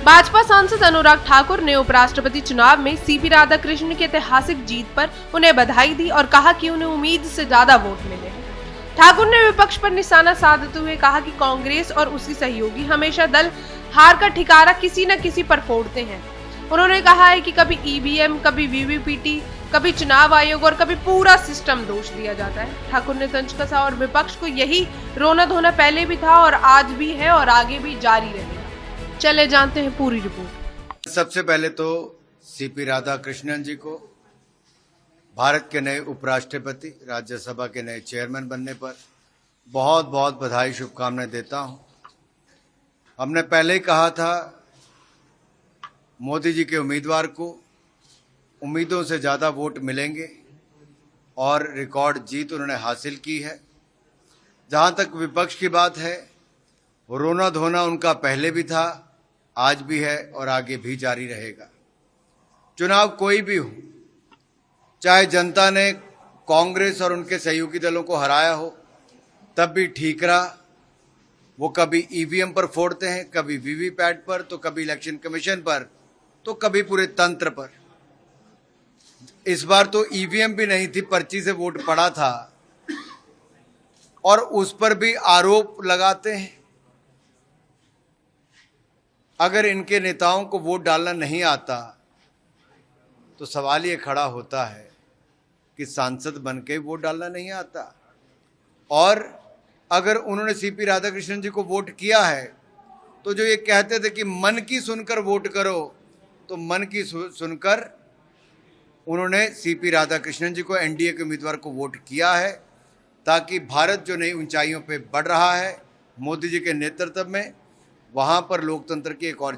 भाजपा सांसद अनुराग ठाकुर ने उपराष्ट्रपति चुनाव में सीपी राधाकृष्णन की ऐतिहासिक जीत पर उन्हें बधाई दी और कहा कि उन्हें उम्मीद से ज्यादा वोट मिले हैं। ठाकुर ने विपक्ष पर निशाना साधते हुए कहा कि कांग्रेस और उसकी सहयोगी हमेशा दल हार का ठिकारा किसी न किसी पर फोड़ते हैं। उन्होंने कहा है कि कभी ईवीएम, कभी वीवीपीटी, कभी चुनाव आयोग और कभी पूरा सिस्टम दोष दिया जाता है। ठाकुर ने तंज कसा और विपक्ष को यही रोना धोना पहले भी था और आज भी है और आगे भी जारी रहेगा। चले जानते हैं पूरी रिपोर्ट। सबसे पहले तो सीपी राधाकृष्णन जी को भारत के नए उपराष्ट्रपति, राज्यसभा के नए चेयरमैन बनने पर बहुत बहुत बधाई, शुभकामनाएं देता हूं। हमने पहले ही कहा था मोदी जी के उम्मीदवार को उम्मीदों से ज़्यादा वोट मिलेंगे और रिकॉर्ड जीत उन्होंने हासिल की है। जहां तक विपक्ष की बात है, रोना धोना उनका पहले भी था, आज भी है और आगे भी जारी रहेगा। चुनाव कोई भी हो, चाहे जनता ने कांग्रेस और उनके सहयोगी दलों को हराया हो, तब भी ठीक रहा। वो कभी ईवीएम पर फोड़ते हैं, कभी वीवीपैट पर, तो कभी इलेक्शन कमीशन पर, तो कभी पूरे तंत्र पर। इस बार तो ईवीएम भी नहीं थी, पर्ची से वोट पड़ा था और उस पर भी आरोप लगाते हैं। अगर इनके नेताओं को वोट डालना नहीं आता तो सवाल ये खड़ा होता है कि सांसद बनके वोट डालना नहीं आता। और अगर उन्होंने सीपी राधाकृष्णन जी को वोट किया है तो जो ये कहते थे कि मन की सुनकर वोट करो, तो मन की सुनकर उन्होंने सीपी राधाकृष्णन जी को, एनडीए के उम्मीदवार को वोट किया है, ताकि भारत जो नई ऊंचाइयों पे बढ़ रहा है मोदी जी के नेतृत्व में, वहां पर लोकतंत्र की एक और